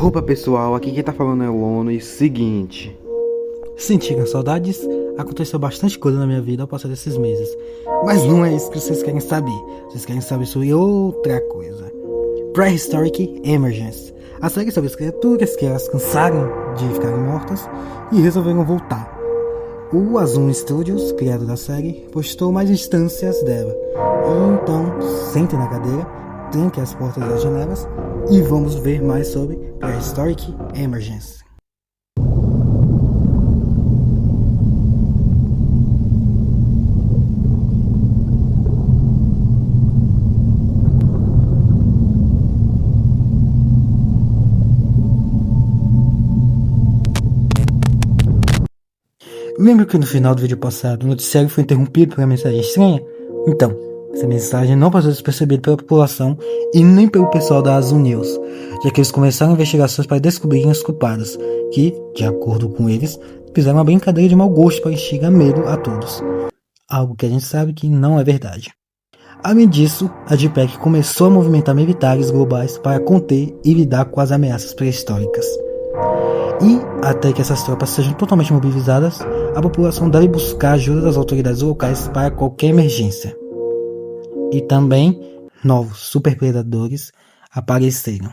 Opa pessoal, aqui quem tá falando é o Ono e seguinte. Sentiram saudades? Aconteceu bastante coisa na minha vida ao passar desses meses. Mas não é isso que vocês querem saber. Vocês querem saber sobre outra coisa. Prehistoric Emergence. A série sobre as criaturas que elas cansaram de ficarem mortas e resolveram voltar. O Azum Studios, criador da série, postou mais instâncias dela. E então, sentem na cadeira, tranquem as portas das janelas e vamos ver mais sobre Prehistoric Emergence. Lembra que no final do vídeo passado o noticiário foi interrompido por uma mensagem estranha? Então, essa mensagem não passou despercebida pela população e nem pelo pessoal da Azul News, já que eles começaram investigações para descobrirem os culpados, que, de acordo com eles, fizeram uma brincadeira de mau gosto para instigar medo a todos. Algo que a gente sabe que não é verdade. Além disso, a JPEG começou a movimentar militares globais para conter e lidar com as ameaças pré-históricas. E, até que essas tropas sejam totalmente mobilizadas, a população deve buscar a ajuda das autoridades locais para qualquer emergência. E também, novos superpredadores apareceram.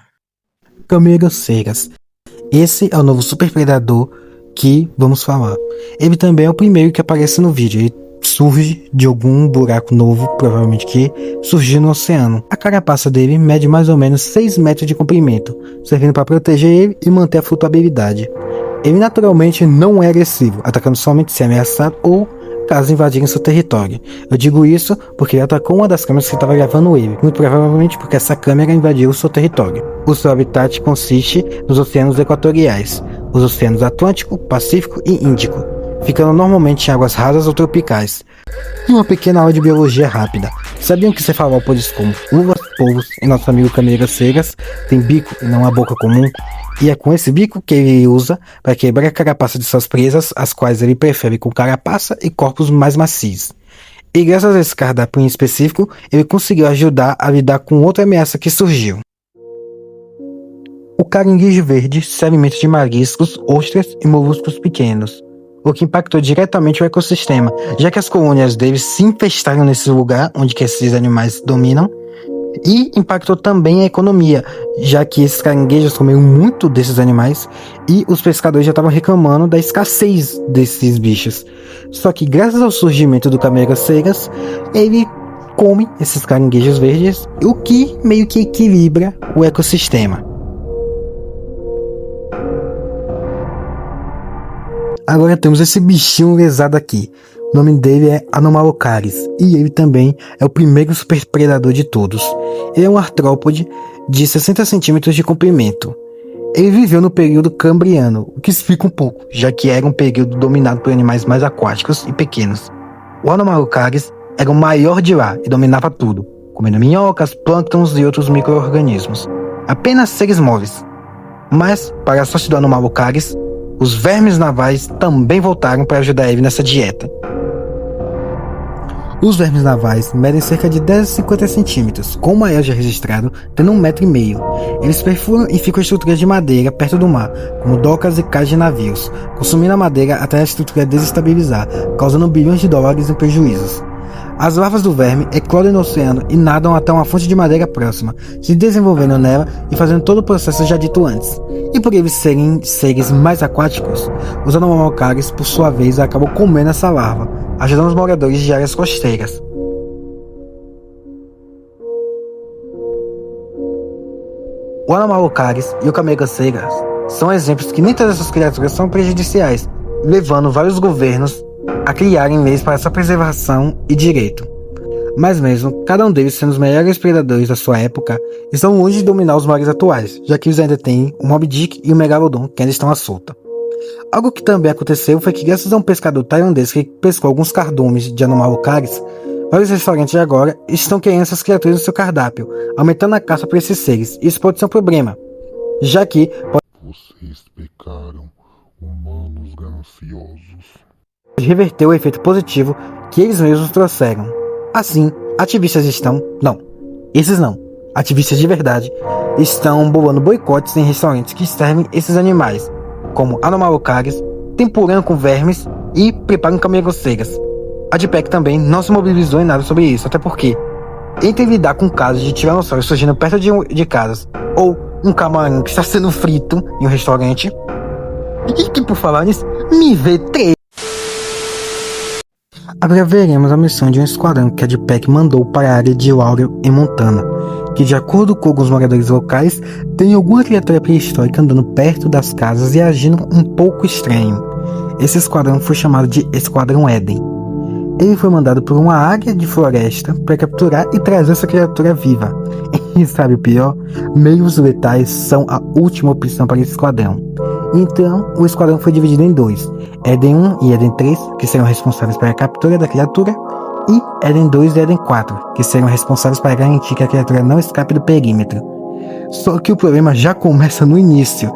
Cameroceiras. Esse é o novo superpredador que vamos falar. Ele também é o primeiro que aparece no vídeo. Ele surge de algum buraco novo, provavelmente que surgiu no oceano. A carapaça dele mede mais ou menos 6 metros de comprimento, servindo para proteger ele e manter a flutuabilidade. Ele naturalmente não é agressivo, atacando somente se ameaçado ou caso invadirem seu território. Eu digo isso porque ele atacou uma das câmeras que estava gravando ele, muito provavelmente porque essa câmera invadiu o seu território. O seu habitat consiste nos oceanos equatoriais, os oceanos Atlântico, Pacífico e Índico, ficando normalmente em águas rasas ou tropicais. E uma pequena aula de biologia rápida. Sabiam que cefalópodes como uvas, polvos e nosso amigo Cameroceiras tem bico e não uma boca comum? E é com esse bico que ele usa para quebrar a carapaça de suas presas, as quais ele prefere com carapaça e corpos mais macios. E graças a esse cardápio em específico, ele conseguiu ajudar a lidar com outra ameaça que surgiu. O caranguejo verde se alimenta de mariscos, ostras e moluscos pequenos, o que impactou diretamente o ecossistema, já que as colônias deles se infestaram nesse lugar onde que esses animais dominam, e impactou também a economia, já que esses caranguejos comeram muito desses animais e os pescadores já estavam reclamando da escassez desses bichos. Só que graças ao surgimento do Cameroceiras, ele come esses caranguejos verdes, o que meio que equilibra o ecossistema. Agora temos esse bichinho lesado aqui. O nome dele é Anomalocaris e ele também é o primeiro superpredador de todos. Ele é um artrópode de 60 centímetros de comprimento. Ele viveu no período cambriano, o que explica um pouco, já que era um período dominado por animais mais aquáticos e pequenos. O Anomalocaris era o maior de lá e dominava tudo, comendo minhocas, plânctons e outros micro-organismos. Apenas seres móveis. Mas, para a sorte do Anomalocaris, os vermes navais também voltaram para ajudar ele nessa dieta. Os vermes navais medem cerca de 10 a 50 centímetros, com o maior já registrado tendo 1,5 metro. Eles perfuram e ficam em estruturas de madeira perto do mar, como docas e cais de navios, consumindo a madeira até a estrutura desestabilizar, causando bilhões de dólares em prejuízos. As larvas do verme eclodem no oceano e nadam até uma fonte de madeira próxima, se desenvolvendo nela e fazendo todo o processo já dito antes. E por eles serem seres mais aquáticos, os anomalocaris, por sua vez, acabam comendo essa larva, ajudando os moradores de áreas costeiras. O Anomalocaris e o Cameroceiras são exemplos que nem todas essas criaturas são prejudiciais, levando vários governos a criarem leis para sua preservação e direito. Mas mesmo, cada um deles sendo os melhores predadores da sua época, estão longe de dominar os mares atuais, já que eles ainda têm o Moby Dick e o Megalodon que ainda estão à solta. Algo que também aconteceu foi que graças a um pescador tailandês que pescou alguns cardumes de Anomalocaris, vários restaurantes agora estão querendo essas criaturas no seu cardápio, aumentando a caça por esses seres. Isso pode ser um problema, já que vocês pecaram, humanos gananciosos. pode reverter o efeito positivo que eles mesmos trouxeram. Assim, ativistas estão... Não, esses não. Ativistas de verdade estão bolando boicotes em restaurantes que servem esses animais, como anomalocares, tempurando com vermes e preparam caminhoceiras. A DPEC também não se mobilizou em nada sobre isso, até porque, entre lidar com casos de tiranossauros surgindo perto de casas, ou um camarão que está sendo frito em um restaurante, e que por falar nisso, me vê três. Agora veremos a missão de um esquadrão que a DPEC mandou para a área de Laurel, em Montana, que de acordo com alguns moradores locais, tem alguma criatura pré-histórica andando perto das casas e agindo um pouco estranho. Esse esquadrão foi chamado de Esquadrão Éden. Ele foi mandado por uma águia de floresta para capturar e trazer essa criatura viva. E sabe o pior? Meios letais são a última opção para esse esquadrão. Então, o esquadrão foi dividido em dois, Éden 1 e Éden 3, que serão responsáveis pela captura da criatura, e Éden 2 e Éden 4, que serão responsáveis para garantir que a criatura não escape do perímetro. Só que o problema já começa no início,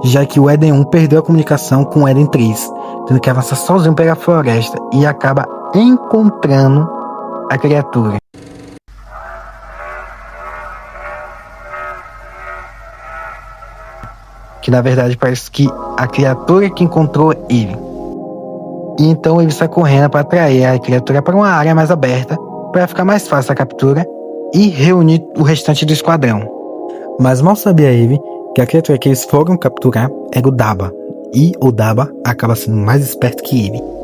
já que o Éden 1 perdeu a comunicação com o Éden 3, tendo que avançar sozinho pela floresta e acaba encontrando a criatura. Que na verdade parece que a criatura que encontrou ele. E então ele sai correndo para atrair a criatura para uma área mais aberta, para ficar mais fácil a captura e reunir o restante do esquadrão. Mas mal sabia ele que a criatura que eles foram capturar era o Daba, e o Daba acaba sendo mais esperto que ele.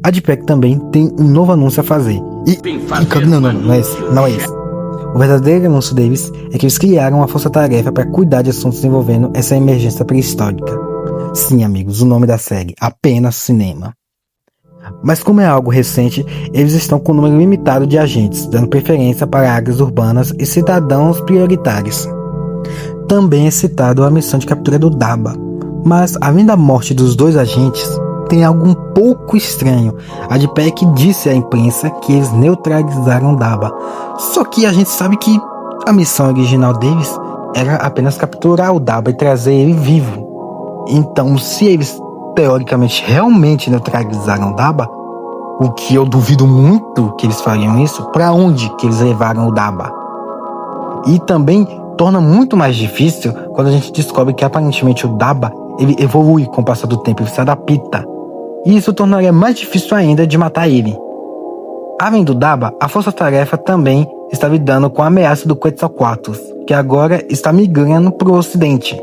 A DPEC também tem um novo anúncio a fazer. Não é esse. O verdadeiro anúncio deles é que eles criaram uma força-tarefa para cuidar de assuntos envolvendo essa emergência pré-histórica. Sim, amigos, o nome da série, apenas cinema. Mas como é algo recente, eles estão com um número limitado de agentes, dando preferência para áreas urbanas e cidadãos prioritários. Também é citado a missão de captura do Daba, mas além da morte dos dois agentes, tem algo um pouco estranho. A DPEC disse à imprensa que eles neutralizaram Daba. Só que a gente sabe que a missão original deles era apenas capturar o Daba e trazer ele vivo. Então, se eles teoricamente realmente neutralizaram Daba, o que eu duvido muito que eles fariam isso, para onde que eles levaram o Daba? E também torna muito mais difícil quando a gente descobre que aparentemente o Daba ele evolui com o passar do tempo, ele se adapta. E isso tornaria mais difícil ainda de matar ele. Além do Daba, a força-tarefa também está lidando com a ameaça do Quetzalcoatlus, que agora está migrando para o ocidente.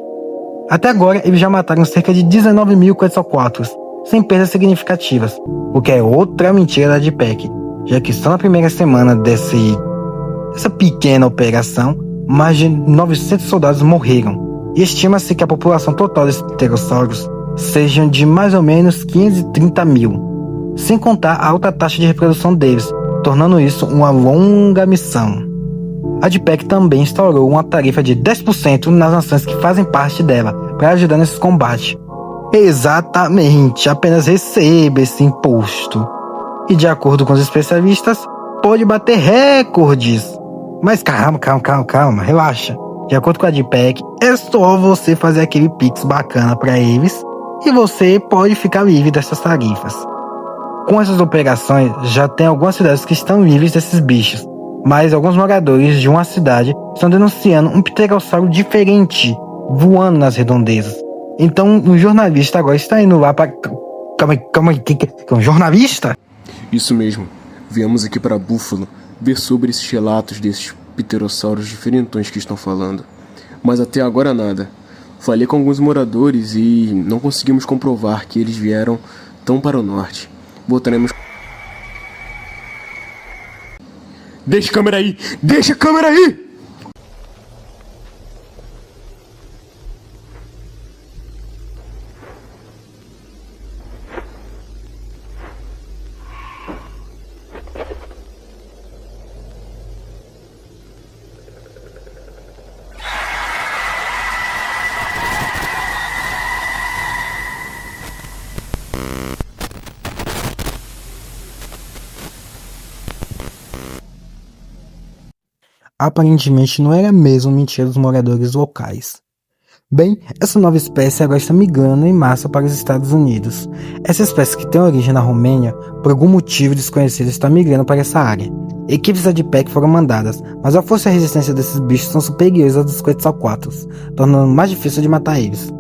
Até agora, eles já mataram cerca de 19 mil Quetzalcoatlus, sem perdas significativas, o que é outra mentira da DPEC, já que só na primeira semana dessa pequena operação, mais de 900 soldados morreram, e estima-se que a população total desses pterossauros sejam de mais ou menos 530 mil, sem contar a alta taxa de reprodução deles, tornando isso uma longa missão. A DPEC também instaurou uma tarifa de 10% nas nações que fazem parte dela, para ajudar nesse combate. Exatamente, apenas receba esse imposto. E de acordo com os especialistas, pode bater recordes. Mas calma, relaxa. De acordo com a DPEC, é só você fazer aquele pix bacana para eles e você pode ficar livre dessas tarifas. Com essas operações, já tem algumas cidades que estão livres desses bichos, mas alguns moradores de uma cidade estão denunciando um pterossauro diferente voando nas redondezas. Então, um jornalista agora está indo lá para... Calma aí, que é um jornalista? Isso mesmo, viemos aqui para Buffalo ver sobre esses relatos desses pterossauros diferentões que estão falando. Mas até agora nada. Falei com alguns moradores e não conseguimos comprovar que eles vieram tão para o norte. Botaremos... Deixa a câmera aí! Deixa a câmera aí! aparentemente não era mesmo mentira dos moradores locais. Bem, essa nova espécie agora está migrando em massa para os Estados Unidos. Essa espécie, que tem origem na Romênia, por algum motivo desconhecido, está migrando para essa área. Equipes da DPEC foram mandadas, mas a força e a resistência desses bichos são superiores às dos Quetzalcoatlus, tornando mais difícil de matar eles.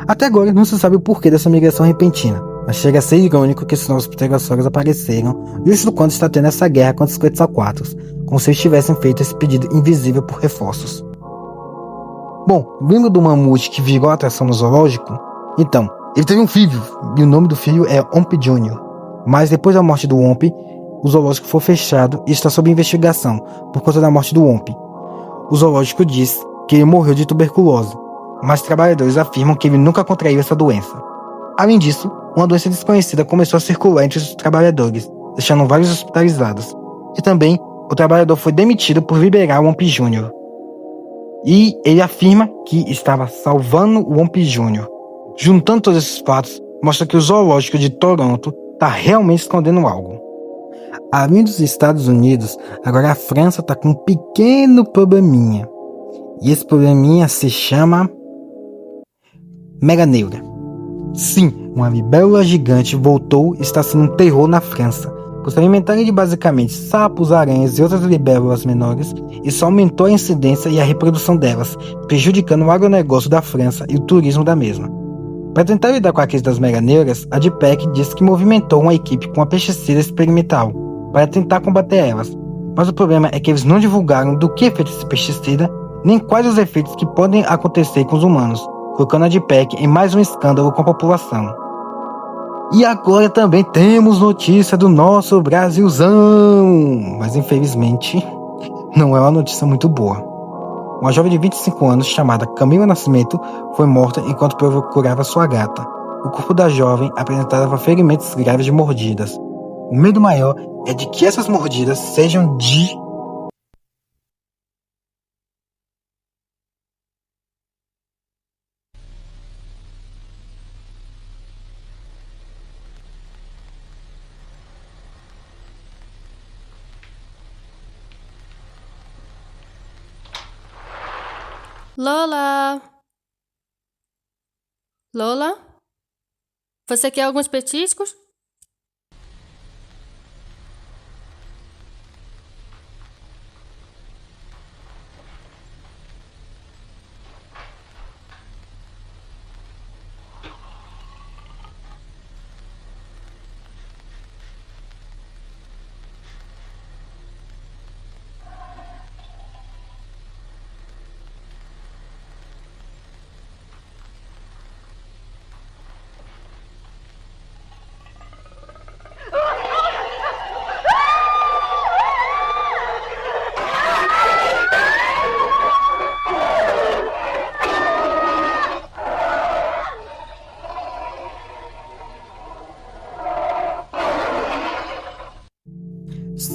Até agora não se sabe o porquê dessa migração repentina, mas chega a ser irônico que esses novos pterossauros apareceram justo quando está tendo essa guerra contra os Quetzalcoatlus, como se eles tivessem feito esse pedido invisível por reforços. Bom, lembra do mamute que virou a atração no zoológico? Então, ele teve um filho, e o nome do filho é Omp Jr. Mas depois da morte do Omp, o zoológico foi fechado e está sob investigação por conta da morte do Omp. O zoológico diz que ele morreu de tuberculose, mas trabalhadores afirmam que ele nunca contraiu essa doença. Além disso, uma doença desconhecida começou a circular entre os trabalhadores, deixando vários hospitalizados. E também, o trabalhador foi demitido por liberar o Omp Jr. E ele afirma que estava salvando o Omp Jr. Juntando todos esses fatos, mostra que o zoológico de Toronto está realmente escondendo algo. Além dos Estados Unidos, agora a França está com um pequeno probleminha. E esse probleminha se chama Meganeura. Sim, uma libélula gigante voltou e está sendo um terror na França, por se alimentarem de basicamente sapos, aranhas e outras libélulas menores. Isso aumentou a incidência e a reprodução delas, prejudicando o agronegócio da França e o turismo da mesma. Para tentar lidar com a crise das meganeuras, a DPEC disse que movimentou uma equipe com a pesticida experimental para tentar combater elas, mas o problema é que eles não divulgaram do que é feito esse pesticida, nem quais os efeitos que podem acontecer com os humanos, colocando a DPEC em mais um escândalo com a população. E agora também temos notícia do nosso Brasilzão, mas infelizmente não é uma notícia muito boa. Uma jovem de 25 anos chamada Camila Nascimento foi morta enquanto procurava sua gata. O corpo da jovem apresentava ferimentos graves de mordidas. O medo maior é de que essas mordidas sejam de... Lola! Lola? Você quer alguns petiscos?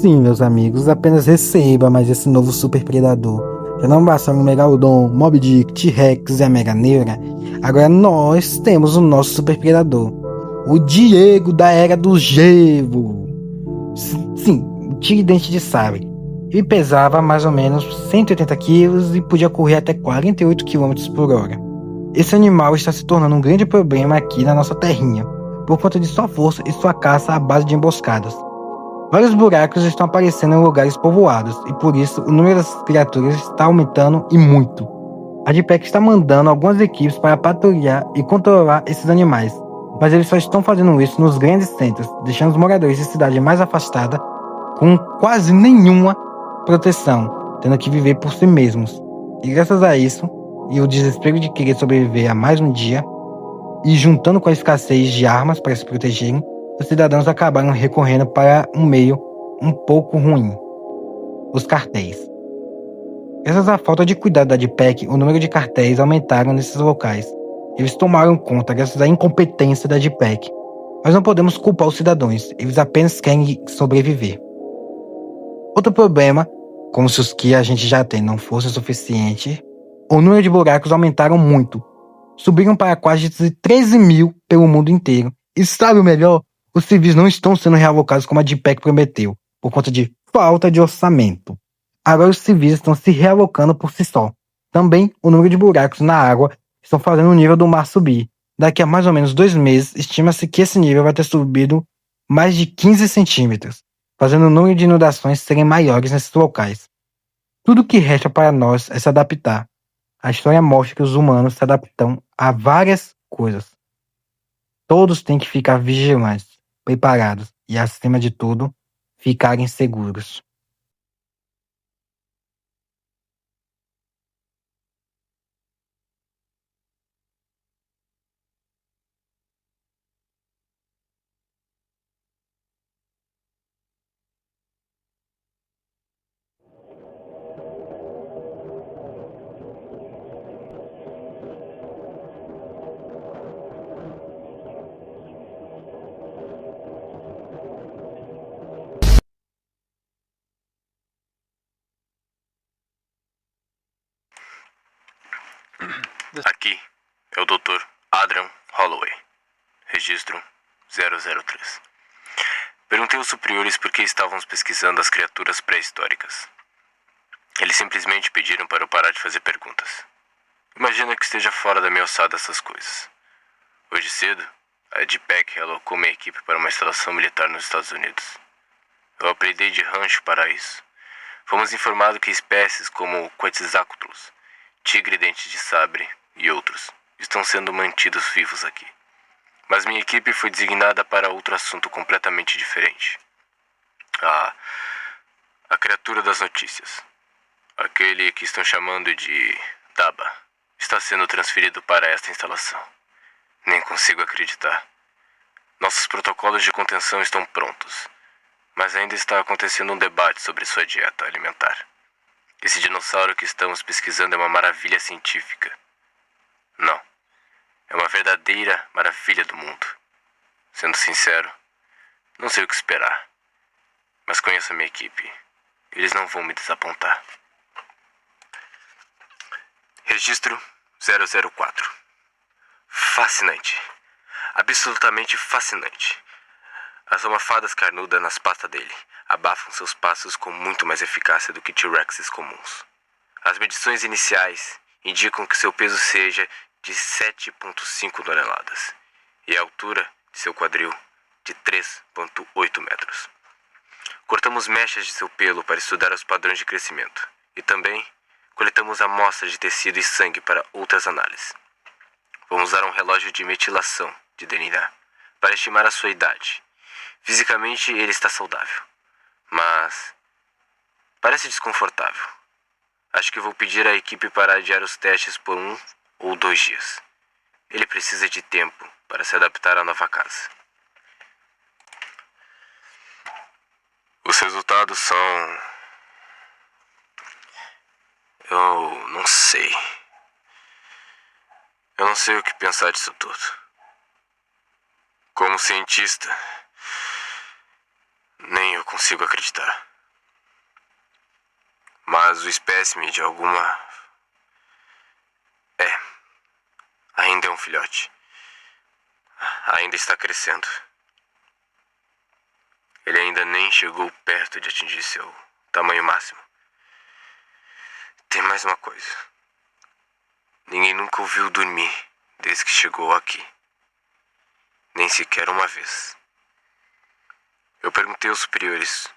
Sim, meus amigos, apenas receba mais esse novo super predador. Já não bastaram o Megalodon, Moby Dick, T-Rex e a Meganeura, agora nós temos o nosso super predador, o Diego da Era do Gelo. Sim, o Tigre-Dente de Sabre. Ele pesava mais ou menos 180 quilos e podia correr até 48 km por hora. Esse animal está se tornando um grande problema aqui na nossa terrinha, por conta de sua força e sua caça à base de emboscadas. Vários buracos estão aparecendo em lugares povoados e por isso o número das criaturas está aumentando e muito. A DPEC está mandando algumas equipes para patrulhar e controlar esses animais, mas eles só estão fazendo isso nos grandes centros, deixando os moradores de cidade mais afastada com quase nenhuma proteção, tendo que viver por si mesmos. E graças a isso, e o desespero de querer sobreviver a mais um dia, e juntando com a escassez de armas para se protegerem, os cidadãos acabaram recorrendo para um meio um pouco ruim: os cartéis. Graças à falta de cuidado da DPEC, o número de cartéis aumentaram nesses locais. Eles tomaram conta graças à incompetência da DPEC. Mas não podemos culpar os cidadãos, eles apenas querem sobreviver. Outro problema, como se os que a gente já tem não fosse o suficiente, o número de buracos aumentaram muito. Subiram para quase 13 mil pelo mundo inteiro. E sabe o melhor? Os civis não estão sendo realocados como a DPEC prometeu, por conta de falta de orçamento. Agora os civis estão se realocando por si só. Também o número de buracos na água estão fazendo o nível do mar subir. Daqui a mais ou menos 2 meses, estima-se que esse nível vai ter subido mais de 15 centímetros, fazendo o número de inundações serem maiores nesses locais. Tudo o que resta para nós é se adaptar. A história mostra que os humanos se adaptam a várias coisas. Todos têm que ficar vigilantes, preparados e, acima de tudo, ficarem seguros. Aqui é o Dr. Adrian Holloway, registro 003. Perguntei aos superiores por que estávamos pesquisando as criaturas pré-históricas. Eles simplesmente pediram para eu parar de fazer perguntas. Imagina que esteja fora da minha alçada essas coisas. Hoje cedo, a DPEC alocou minha equipe para uma instalação militar nos Estados Unidos. Eu aprendi de rancho para isso. Fomos informados que espécies como Quetzalcoatlus, tigre-dente de sabre e outros estão sendo mantidos vivos aqui. Mas minha equipe foi designada para outro assunto completamente diferente. A criatura das notícias. Aquele que estão chamando de Daba está sendo transferido para esta instalação. Nem consigo acreditar. Nossos protocolos de contenção estão prontos, mas ainda está acontecendo um debate sobre sua dieta alimentar. Esse dinossauro que estamos pesquisando é uma maravilha científica. Não, é uma verdadeira maravilha do mundo. Sendo sincero, não sei o que esperar, mas conheço a minha equipe. Eles não vão me desapontar. Registro 004. Fascinante. Absolutamente fascinante. As almofadas carnudas nas patas dele abafam seus passos com muito mais eficácia do que T-Rexes comuns. As medições iniciais indicam que seu peso seja de 7,5 toneladas e a altura de seu quadril de 3,8 metros. Cortamos mechas de seu pelo para estudar os padrões de crescimento e também coletamos amostras de tecido e sangue para outras análises. Vamos usar um relógio de metilação de DNA para estimar a sua idade. Fisicamente ele está saudável, mas parece desconfortável. Acho que vou pedir à equipe para adiar os testes por 1 ou 2 dias. Ele precisa de tempo para se adaptar à nova casa. Os resultados são... Eu não sei. Eu não sei o que pensar disso tudo. Como cientista, nem eu consigo acreditar. Mas o espécime de alguma... ainda é um filhote. Ainda está crescendo. Ele ainda nem chegou perto de atingir seu tamanho máximo. Tem mais uma coisa. Ninguém nunca o viu dormir desde que chegou aqui. Nem sequer uma vez. Eu perguntei aos superiores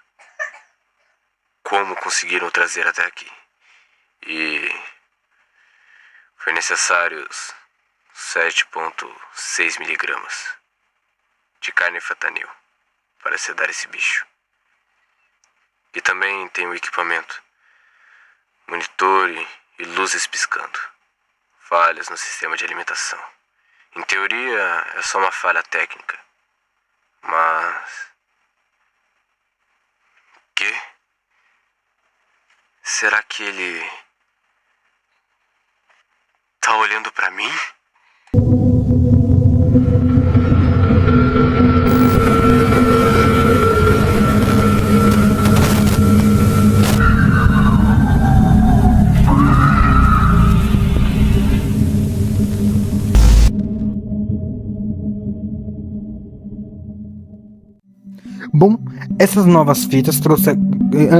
como conseguiram o trazer até aqui. E foi necessário 7,6 miligramas de carne fentanil para sedar esse bicho. E também tem o equipamento, monitor e luzes piscando. Falhas no sistema de alimentação. Em teoria, é só uma falha técnica. Mas... quê? Será que ele... tá olhando pra mim? Bom, essas novas fitas trouxeram...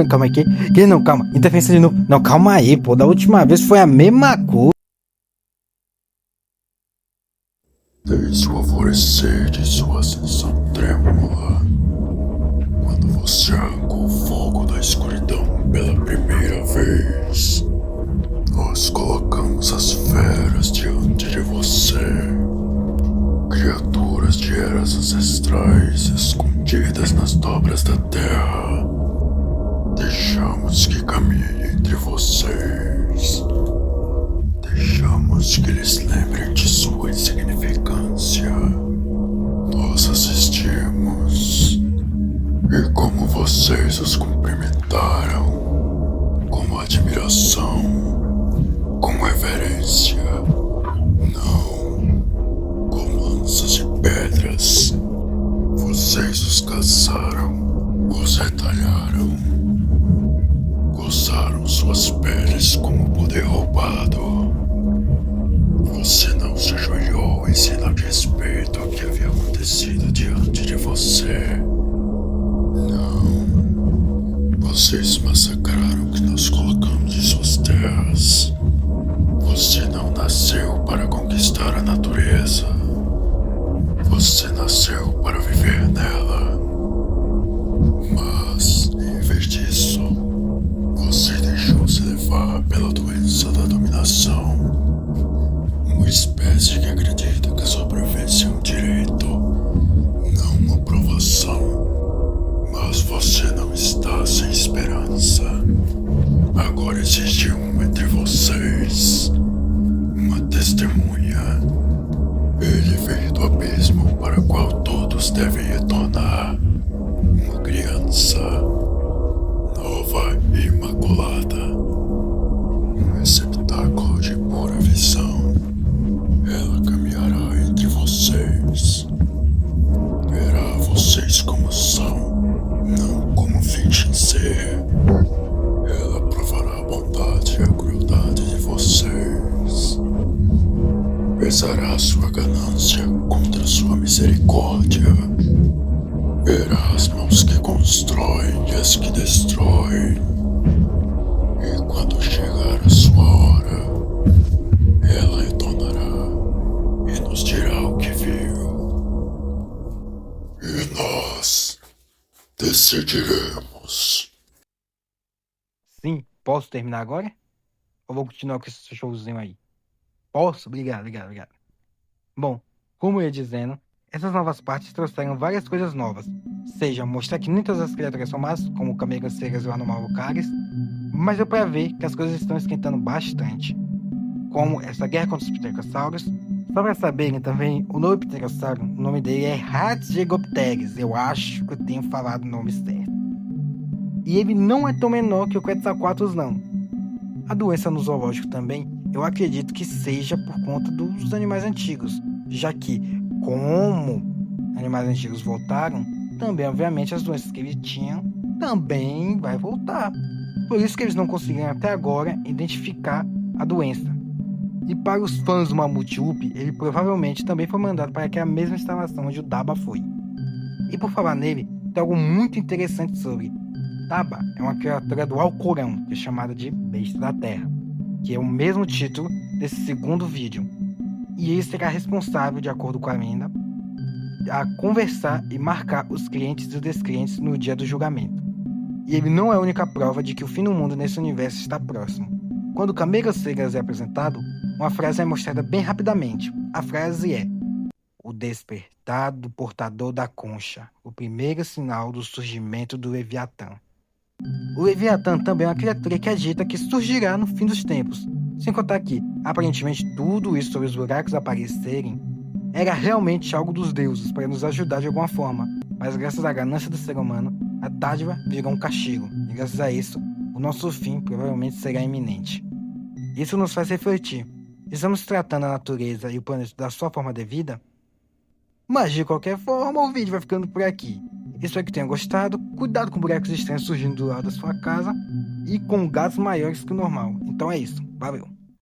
Calma aí, que não, calma. Interferência de novo. Não, calma aí, pô. Da última vez foi a mesma coisa. Desde o alvorecer de sua ascensão trêmula, quando você arrancou o fogo da escuridão pela primeira vez, nós colocamos as feras diante de você, criaturas de eras ancestrais escondidas nas dobras da terra. Deixamos que caminhem entre vocês. Deixamos que eles lembrem de sua insignificância. Nós assistimos. E como vocês os cumprimentaram, com admiração, com reverência, não com lanças de pedras. Vocês os caçaram, os retalharam, gozaram suas peles como poder roubado. Você não se ajoelhou em sinal de respeito ao que havia acontecido diante de você. Não. Vocês massacraram o que nós colocamos em suas terras. Você não nasceu para conquistar a natureza. Você nasceu para viver nela. Mas, em vez disso, você deixou-se levar pela doença da dominação. Uma espécie que acredita que a sobrevivência é um direito, não uma provação. Mas você não está sem esperança. Agora existe um entre vocês, uma testemunha. Ele veio do abismo para o qual todos devem retornar. Uma criança nova e imaculada, um receptáculo de pura visão. Ela caminhará entre vocês, verá vocês como são, não como fingem ser. Ela provará a bondade e a crueldade de vocês, pesará sua ganância contra sua misericórdia. Verá as mãos que constroem e as que destroem. E quando chegar a sua hora, ela retornará e nos dirá o que viu. E nós decidiremos. Sim, posso terminar agora? Ou vou continuar com esse showzinho aí? Posso? Obrigado. Bom, como eu ia dizendo, essas novas partes trouxeram várias coisas novas. Seja mostrar que nem todas as criaturas são más, como Camegaceiras e o Anomalocaris, mas deu pra ver que as coisas estão esquentando bastante. Como essa guerra contra os pterossauros. Só pra saberem também, o novo pterossauro, o nome dele é Ratgegopteris. Eu acho que eu tenho falado o nome certo. E ele não é tão menor que o Quetzalcoatlus não. A doença no zoológico também, eu acredito que seja por conta dos animais antigos, já que, como animais antigos voltaram, também, obviamente, as doenças que eles tinham também vai voltar. Por isso que eles não conseguiram até agora identificar a doença. E para os fãs do Mamute Whoopie, ele provavelmente também foi mandado para aquela mesma instalação onde o Daba foi. E por falar nele, tem algo muito interessante sobre. Daba é uma criatura do Alcorão, que é chamada de Besta da Terra, que é o mesmo título desse segundo vídeo. E ele será responsável, de acordo com a lenda, a conversar e marcar os crentes e os descrentes no dia do julgamento. E ele não é a única prova de que o fim do mundo nesse universo está próximo. Quando o Camegaceiras é apresentado, uma frase é mostrada bem rapidamente. A frase é: o despertar do portador da concha, o primeiro sinal do surgimento do Leviatã. O Leviatã também é uma criatura que agita que surgirá no fim dos tempos. Sem contar que, aparentemente, tudo isso sobre os buracos aparecerem era realmente algo dos deuses para nos ajudar de alguma forma. Mas graças à ganância do ser humano, a dádiva virou um castigo. E graças a isso, o nosso fim provavelmente será iminente. Isso nos faz refletir. Estamos tratando a natureza e o planeta da sua forma devida? Mas de qualquer forma, o vídeo vai ficando por aqui. Espero que tenham gostado. Cuidado com buracos estranhos surgindo do lado da sua casa e com gatos maiores que o normal. Então é isso. Valeu!